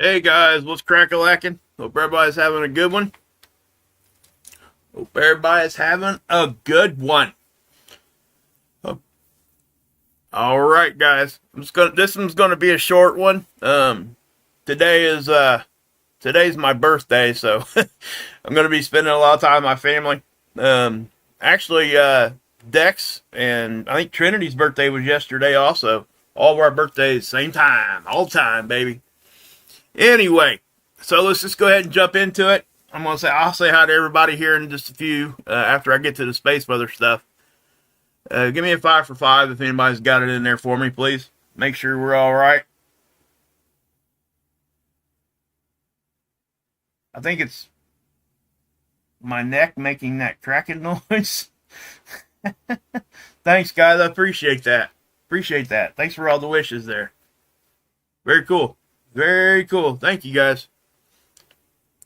Hey guys, what's crack-a-lacking? Hope everybody's having a good one. Hope everybody's having a good one. All right, guys. This one's gonna be a short one. Today is today's my birthday, so I'm gonna be spending a lot of time with my family. Actually, Dex and I think Trinity's birthday was yesterday. Also, all of our birthdays same time, all time, baby. Anyway, so let's just go ahead and jump into it. I'll say hi to everybody here in just a few after I get to the space weather stuff. Give me a 5 for 5 if anybody's got it in there for me, please. Make sure we're all right. I think it's my neck making that cracking noise. Thanks, guys. I appreciate that. Appreciate that. Thanks for all the wishes there. Very cool. Very cool. Thank you, guys.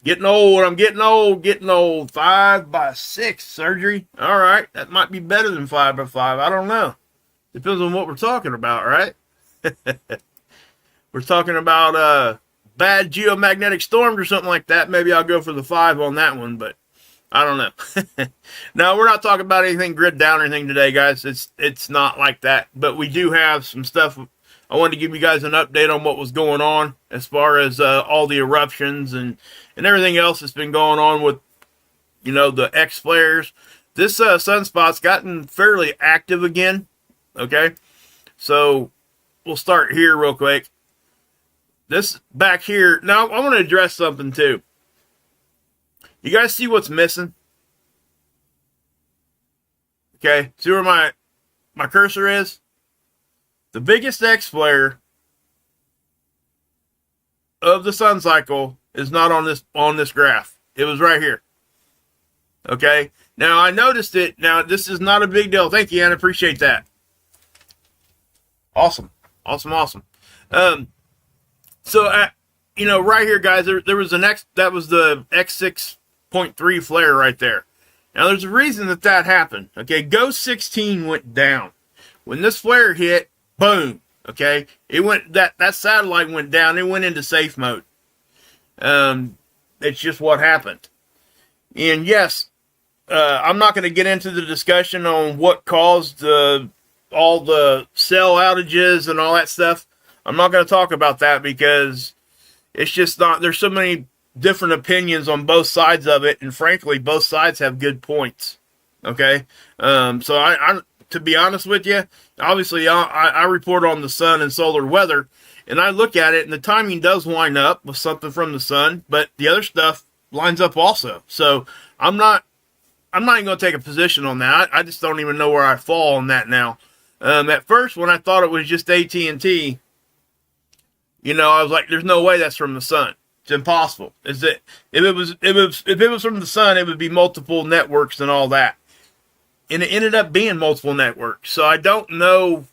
Getting old. I'm getting old. Getting old. 5x6 surgery. All right. That might be better than 5x5. I don't know. Depends on what we're talking about, right? We're talking about bad geomagnetic storms or something like that. Maybe I'll go for the 5 on that one, but I don't know. No, we're not talking about anything grid down or anything today, guys. It's not like that. But we do have some stuff. I wanted to give you guys an update on what was going on as far as all the eruptions and everything else that's been going on with, the X flares. This sunspot's gotten fairly active again. Okay, so we'll start here real quick. This back here. Now I want to address something too. You guys see what's missing? Okay, see where my cursor is? The biggest X flare of the sun cycle is not on this graph. It was right here. Okay. Now I noticed it. Now this is not a big deal. Thank you, Anna. Appreciate that. Awesome. Awesome. So right here, guys, there was that was the X6.3 flare right there. Now there's a reason that happened. Okay, Ghost 16 went down. When this flare hit, boom. Okay, it went that satellite went down. It went into safe mode. It's just what happened. And yes, I'm not going to get into the discussion on what caused all the cell outages and all that stuff. I'm not going to talk about that because it's just not. There's so many different opinions on both sides of it, and frankly, both sides have good points. Okay, so I to be honest with you, obviously I report on the sun and solar weather, and I look at it, and the timing does line up with something from the sun, but the other stuff lines up also. So I'm not even going to take a position on that. I just don't even know where I fall on that now. At first, when I thought it was just AT&T, I was like, "There's no way that's from the sun. It's impossible." Is it? If it was from the sun, it would be multiple networks and all that. And it ended up being multiple networks. So I don't know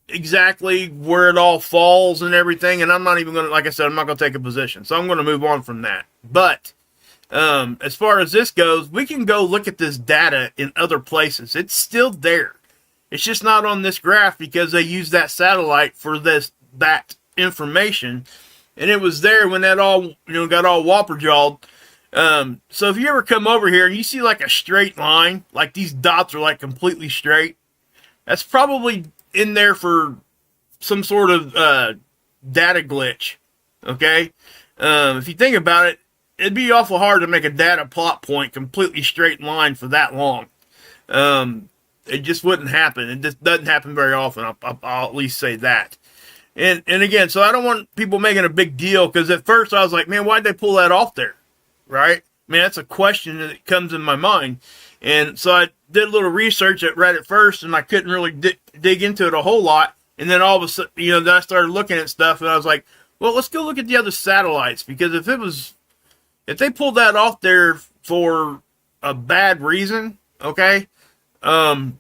exactly where it all falls and everything. And I'm not even going to, like I said, I'm not going to take a position. So I'm going to move on from that. But as far as this goes, we can go look at this data in other places. It's still there. It's just not on this graph because they use that satellite for that information. And it was there when that all, got all whopper-jawed. So if you ever come over here and you see like a straight line, like these dots are like completely straight, that's probably in there for some sort of data glitch. Okay, if you think about it, it'd be awful hard to make a data plot point completely straight line for that long. It just wouldn't happen. It just doesn't happen very often. I'll at least say that. And again, so I don't want people making a big deal because at first I was like, man, why'd they pull that off there? Right? I mean, that's a question that comes in my mind. And so I did a little research at Reddit first, and I couldn't really dig into it a whole lot. And then all of a sudden, then I started looking at stuff, and I was like, well, let's go look at the other satellites. Because if they pulled that off there for a bad reason, okay, they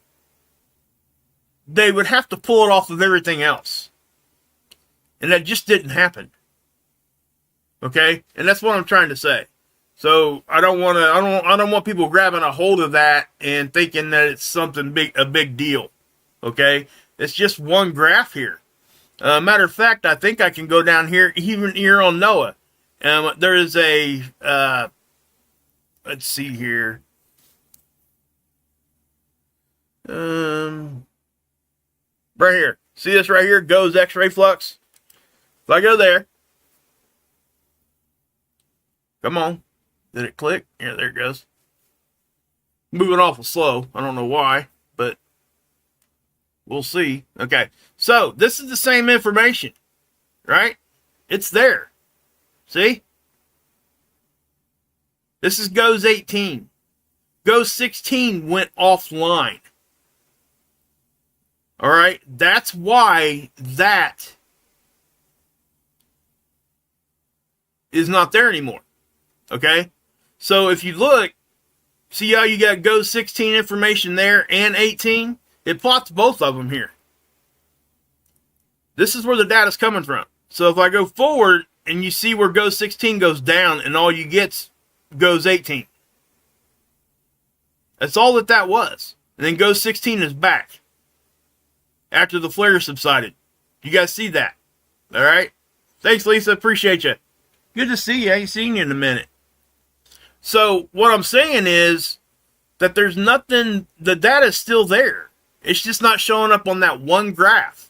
would have to pull it off of everything else. And that just didn't happen. Okay? And that's what I'm trying to say. So I don't want people grabbing a hold of that and thinking that it's something a big deal. Okay? It's just one graph here. Matter of fact, I think I can go down here, even here on NOAA. There is a, let's see here. Right here. See this right here? GOES X-ray flux. If I go there. Come on. Did it click? Yeah, there it goes. Moving awful slow. I don't know why, but we'll see. Okay. So, this is the same information, right? It's there. See? This is GOES 18. GOES 16 went offline. All right? That's why that is not there anymore. Okay? So, if you look, see how you got GOES 16 information there and 18? It plots both of them here. This is where the data's coming from. So if I go forward and you see where GOES 16 goes down and all you get's GOES 18. That's all that was. And then GOES 16 is back after the flare subsided. You guys see that? All right? Thanks, Lisa. Appreciate you. Good to see you. I ain't seen you in a minute. So what I'm saying is that there's nothing, the data's still there. It's just not showing up on that one graph.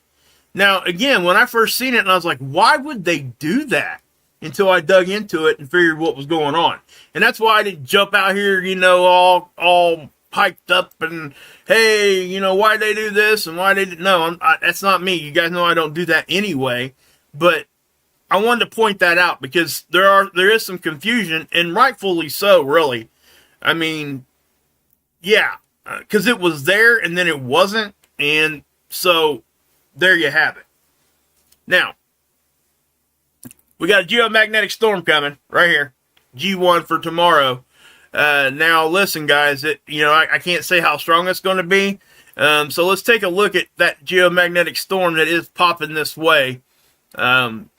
Now, again, when I first seen it, and I was like, why would they do that? Until I dug into it and figured what was going on. And that's why I didn't jump out here, all piped up and, hey, why they do this and why they did. No, that's not me. You guys know I don't do that anyway. But I wanted to point that out because there is some confusion, and rightfully so, really. I mean, yeah, because it was there and then it wasn't, and so there you have it. Now, we got a geomagnetic storm coming right here, G1 for tomorrow. Now, listen, guys, I can't say how strong it's going to be. So let's take a look at that geomagnetic storm that is popping this way. And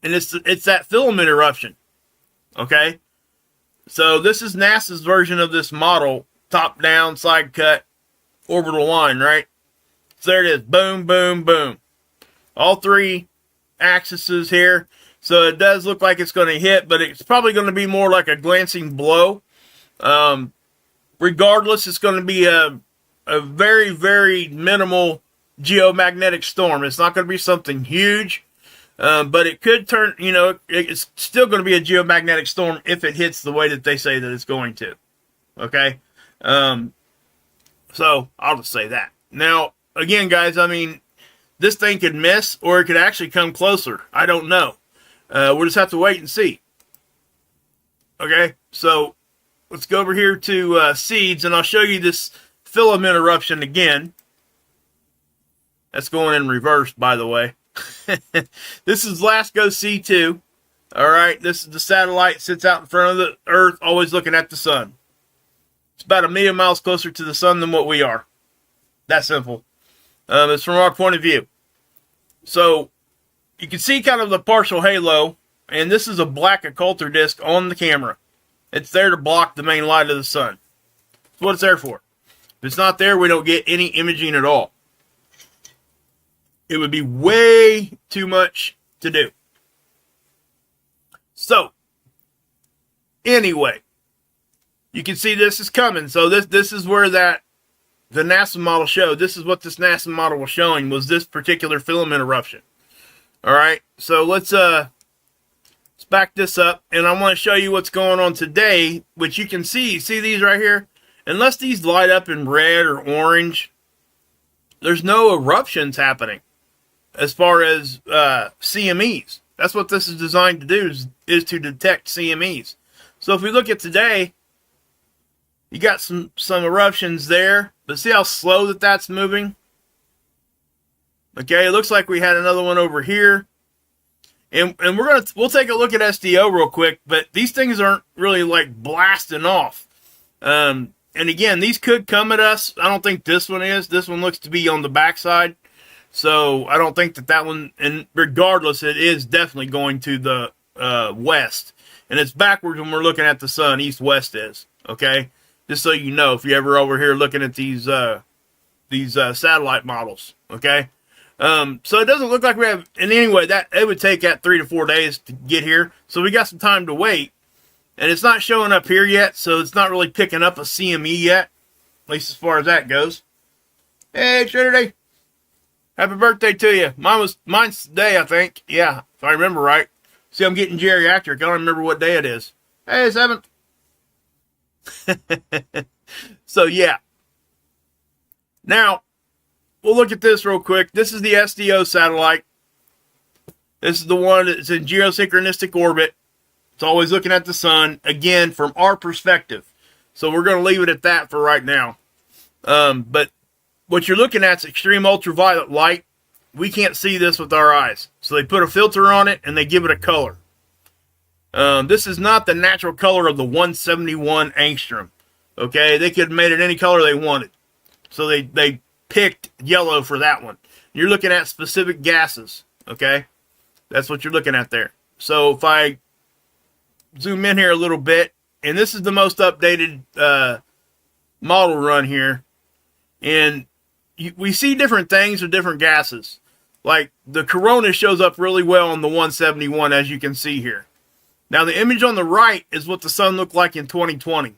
it's that filament eruption. Okay? So this is NASA's version of this model, top down, side cut, orbital line, right? So there it is. Boom, boom, boom. All three axes here. So it does look like it's going to hit, but it's probably going to be more like a glancing blow. Regardless, it's going to be a very, very minimal geomagnetic storm. It's not going to be something huge, but it could turn, it's still going to be a geomagnetic storm if it hits the way that they say that it's going to. Okay? So I'll just say that. Now, again, guys, I mean, this thing could miss or it could actually come closer. I don't know. We'll just have to wait and see. Okay, so let's go over here to seeds, and I'll show you this filament eruption again. That's going in reverse, by the way. This is LASCO C2. All right, this is the satellite, sits out in front of the Earth, always looking at the sun. It's about 1 million miles closer to the sun than what we are. That simple. It's from our point of view. So you can see kind of the partial halo, and this is a black occulter disk on the camera. It's there to block the main light of the sun. That's what it's there for. If it's not there, we don't get any imaging at all. It would be way too much to do. So, anyway, you can see this is coming. So this is where the NASA model showed. This is what this NASA model was showing, was this particular filament eruption. All right, so let's back this up, and I want to show you what's going on today, which you can see. See these right here? Unless these light up in red or orange, there's no eruptions happening as far as CMEs. That's what this is designed to do, is to detect CMEs. So if we look at today, you got some eruptions there, but see how slow that's moving? Okay, it looks like we had another one over here. And we'll take a look at SDO real quick, but these things aren't really like blasting off. And again, these could come at us. I don't think this one is. This one looks to be on the backside. So I don't think that one, and regardless, it is definitely going to the west. And it's backwards when we're looking at the sun, east-west is. Okay? Just so you know, if you're ever over here looking at these satellite models. Okay? So it doesn't look like we have, and anyway, that it would take that 3 to 4 days to get here. So we got some time to wait. And it's not showing up here yet, so it's not really picking up a CME yet, at least as far as that goes. Hey, Trinity. Happy birthday to you. Mine's today, I think. Yeah, if I remember right. See, I'm getting geriatric. I don't remember what day it is. Hey, 7th. So, yeah. Now, we'll look at this real quick. This is the SDO satellite. This is the one that's in geosynchronistic orbit. It's always looking at the sun, again, from our perspective. So we're going to leave it at that for right now. But what you're looking at is extreme ultraviolet light. We can't see this with our eyes. So they put a filter on it, and they give it a color. This is not the natural color of the 171 angstrom. Okay? They could have made it any color they wanted. So they picked yellow for that one. You're looking at specific gases. Okay? That's what you're looking at there. So if I zoom in here a little bit, and this is the most updated model run here, and we see different things with different gases. Like the corona shows up really well on the 171, as you can see here. Now the image on the right is what the sun looked like in 2020,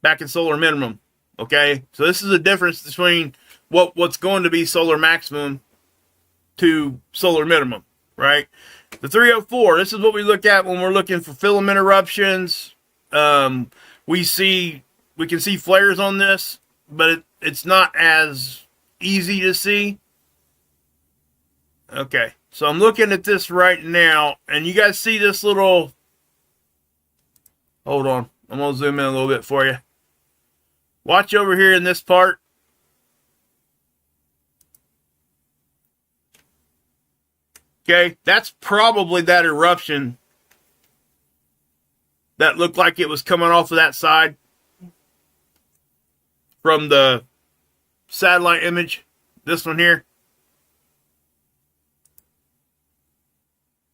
back in solar minimum. Okay, so this is the difference between what's going to be solar maximum to solar minimum, right? The 304, this is what we look at when we're looking for filament eruptions. We can see flares on this, but it's not as easy to see. Okay, so I'm looking at this right now, and you guys see this little... Hold on, I'm going to zoom in a little bit for you. Watch over here in this part. Okay, that's probably that eruption that looked like it was coming off of that side from the satellite image. This one here.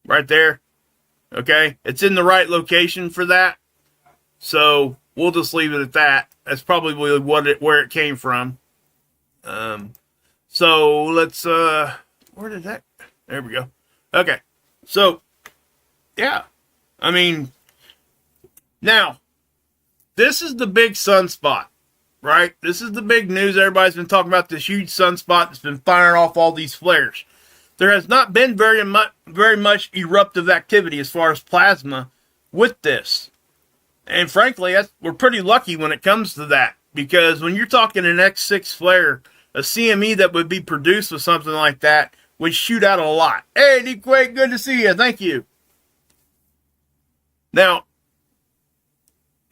Right there. Okay, it's in the right location for that. So we'll just leave it at that. That's probably where it came from. So let's, where did that, there we go. Okay, so, yeah, I mean, now, this is the big sunspot, right? This is the big news. Everybody's been talking about this huge sunspot that's been firing off all these flares. There has not been very much eruptive activity as far as plasma with this. And frankly, we're pretty lucky when it comes to that, because when you're talking an X6 flare, a CME that would be produced with something like that would shoot out a lot. Hey, D-Quake, good to see you. Thank you. Now,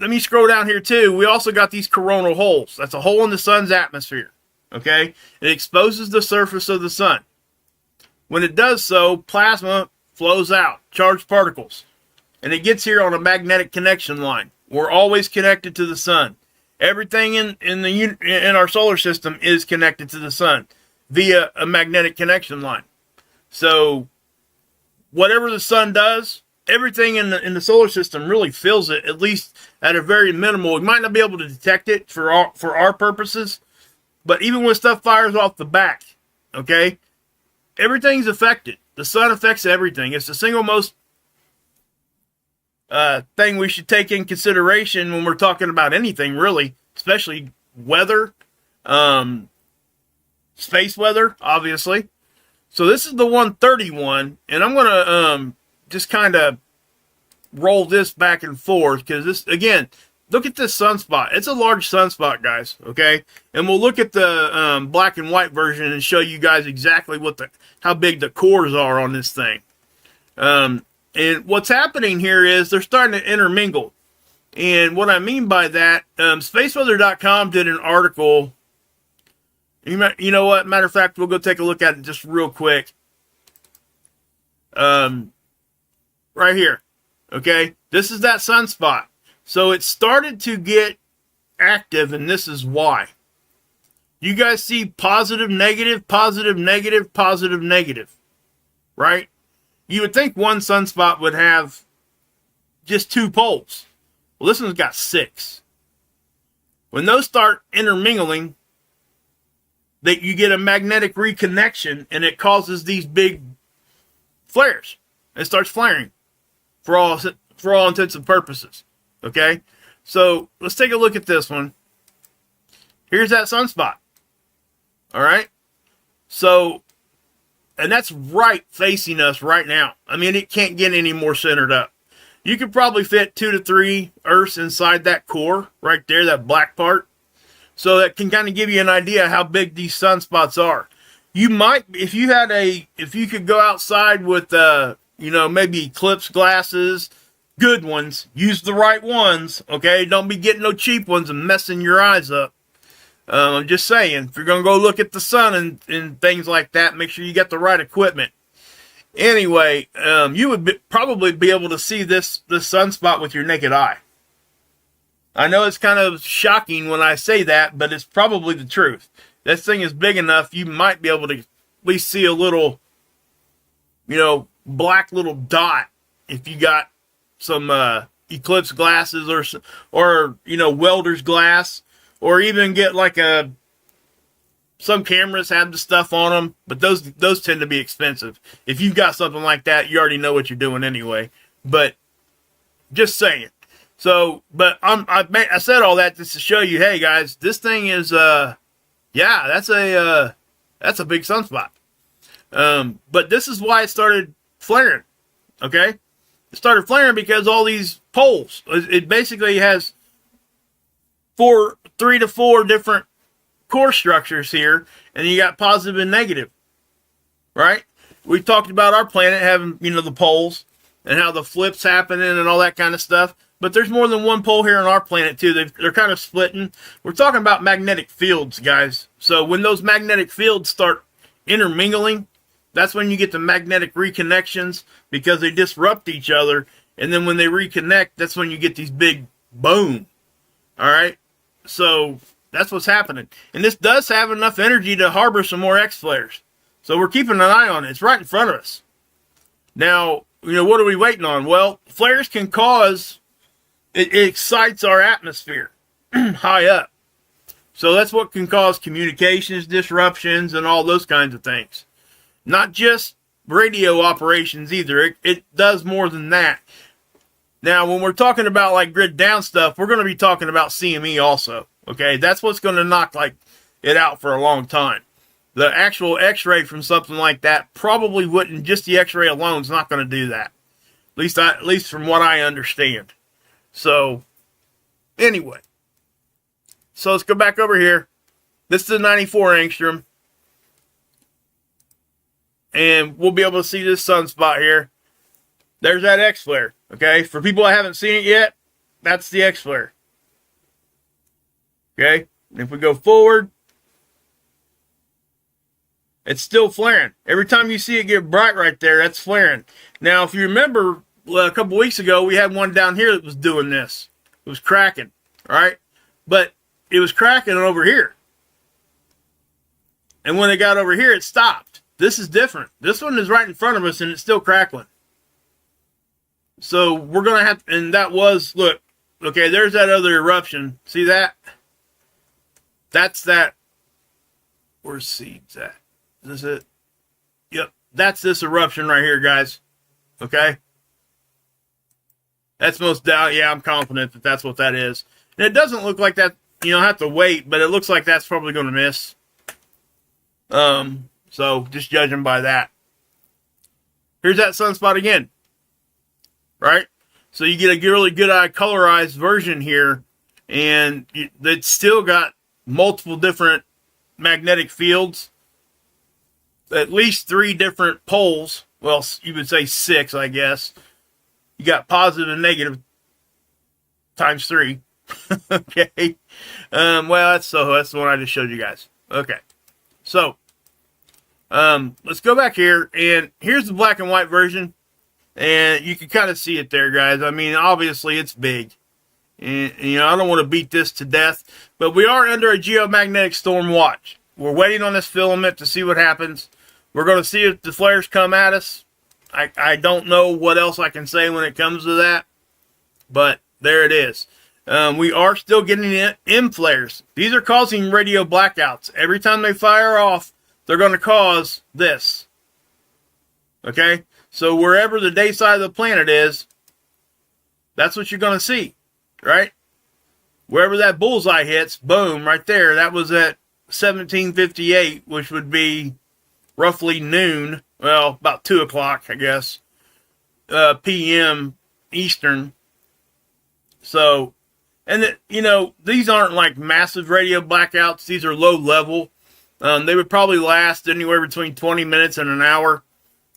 let me scroll down here too. We also got these coronal holes. That's a hole in the sun's atmosphere. Okay? It exposes the surface of the sun. When it does so, plasma flows out, charged particles. And it gets here on a magnetic connection line. We're always connected to the sun. Everything in our solar system is connected to the sun via a magnetic connection line. So whatever the sun does, everything in the solar system really feels it, at least at a very minimal. We might not be able to detect it for our purposes, but even when stuff fires off the back, okay, everything's affected. The sun affects everything. It's the single most thing we should take in consideration when we're talking about anything, really, especially weather, space weather, obviously. So this is the 131, and I'm going to just kind of roll this back and forth, because this, again, look at this sunspot. It's a large sunspot, guys, okay? And we'll look at the black and white version and show you guys exactly how big the cores are on this thing. And what's happening here is they're starting to intermingle. And what I mean by that, spaceweather.com did an article. You know what? Matter of fact, we'll go take a look at it just real quick. Right here. Okay? This is that sunspot. So it started to get active, and this is why. You guys see positive, negative, positive, negative, positive, negative. Right? You would think one sunspot would have just 2 poles. Well, this one's got 6. When those start intermingling, that you get a magnetic reconnection, and it causes these big flares. It starts flaring for all intents and purposes. Okay, so let's take a look at this one. Here's that sunspot. All right, so, and that's right facing us right now. I mean, it can't get any more centered up. You could probably fit 2 to 3 Earths inside that core right there, that black part. So that can kind of give you an idea how big these sunspots are. You might, if you could go outside with, maybe eclipse glasses, good ones, use the right ones, okay? Don't be getting no cheap ones and messing your eyes up. I'm just saying, if you're going to go look at the sun and things like that, make sure you get the right equipment. Anyway, you would probably be able to see this sunspot with your naked eye. I know it's kind of shocking when I say that, but it's probably the truth. This thing is big enough, you might be able to at least see a little, black little dot if you got some eclipse glasses or welder's glass, or even get like some cameras have the stuff on them, but those tend to be expensive. If you've got something like that, you already know what you're doing anyway. But just saying. So, but I said all that just to show you, hey guys, this thing is, that's a big sunspot. But this is why it started flaring. Okay, it started flaring because all these poles. It basically has 3 to 4 different core structures here, and you got positive and negative. Right? We talked about our planet having, the poles and how the flips happening and all that kind of stuff. But there's more than one pole here on our planet, too. They're kind of splitting. We're talking about magnetic fields, guys. So when those magnetic fields start intermingling, that's when you get the magnetic reconnections, because they disrupt each other. And then when they reconnect, that's when you get these big boom. All right? So that's what's happening. And this does have enough energy to harbor some more X-flares. So we're keeping an eye on it. It's right in front of us. Now, what are we waiting on? Well, flares can cause... It excites our atmosphere high up. So that's what can cause communications disruptions and all those kinds of things. Not just radio operations either. It does more than that. Now, when we're talking about like grid down stuff, we're going to be talking about CME also. Okay, that's what's going to knock it out for a long time. The actual X-ray from something like that probably wouldn't. Just the X-ray alone is not going to do that. At least from what I understand. So, anyway. So, let's go back over here. This is a 94 angstrom. And we'll be able to see this sunspot here. There's that X-flare. Okay? For people that haven't seen it yet, that's the X-flare. Okay? And if we go forward, it's still flaring. Every time you see it get bright right there, that's flaring. Now, if you remember... a couple weeks ago, we had one down here that was doing this. It was cracking, right? But it was cracking over here. And when it got over here, it stopped. This is different. This one is right in front of us, and it's still crackling. So we're going to have, and that was, look, okay, there's that other eruption. See that? That's that. Where's seeds at? Is this it? Yep. That's this eruption right here, guys. Okay? That's most doubt. Yeah, I'm confident that that's what that is. And it doesn't look like that. Have to wait, but it looks like that's probably going to miss. So just judging by that. Here's that sunspot again. Right? So you get a really good eye colorized version here, and it's still got multiple different magnetic fields. At least 3 different poles. Well, you would say 6, I guess. You got positive and negative times 3. Okay. Well, that's the one I just showed you guys. Okay. So, let's go back here, and here's the black and white version, and you can kind of see it there, guys. I mean, obviously it's big, and I don't want to beat this to death, but we are under a geomagnetic storm watch. We're waiting on this filament to see what happens. We're going to see if the flares come at us. I don't know what else I can say when it comes to that, but there it is. We are still getting M flares. These are causing radio blackouts. Every time they fire off, they're going to cause this. Okay? So wherever the day side of the planet is, that's what you're going to see. Right? Wherever that bullseye hits, boom, right there. That was at 1758, which would be roughly noon. Well, about 2 o'clock, I guess. PM Eastern. So, and these aren't like massive radio blackouts. These are low level. They would probably last anywhere between 20 minutes and an hour.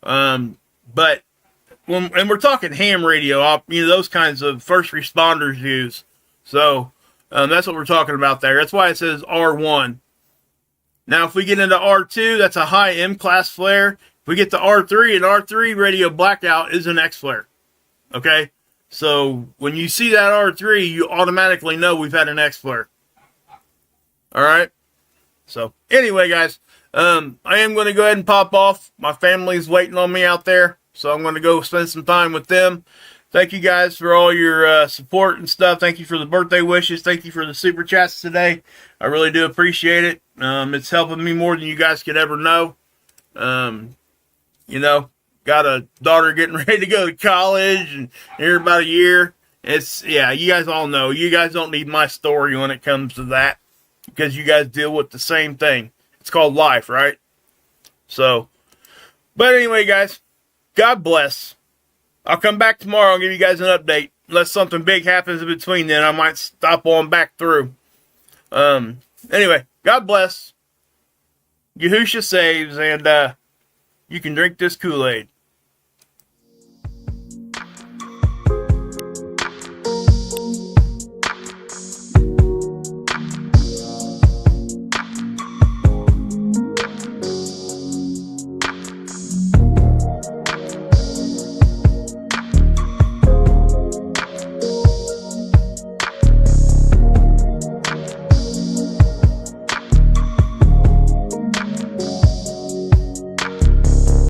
But and we're talking ham radio, those kinds of first responders use. So that's what we're talking about there. That's why it says R1. Now, if we get into R2, that's a high M class flare. If we get to R3, an R3 radio blackout is an X flare. Okay? So when you see that R3, you automatically know we've had an X flare. All right? So anyway, guys, I am going to go ahead and pop off. My family's waiting on me out there, so I'm going to go spend some time with them. Thank you guys for all your support and stuff. Thank you for the birthday wishes. Thank you for the super chats today. I really do appreciate it. It's helping me more than you guys could ever know. Got a daughter getting ready to go to college and here about a year. You guys all know. You guys don't need my story when it comes to that because you guys deal with the same thing. It's called life, right? So, but anyway, guys, God bless. I'll come back tomorrow and give you guys an update. Unless something big happens in between then, I might stop on back through. Anyway, God bless. Yahusha saves, and you can drink this Kool-Aid.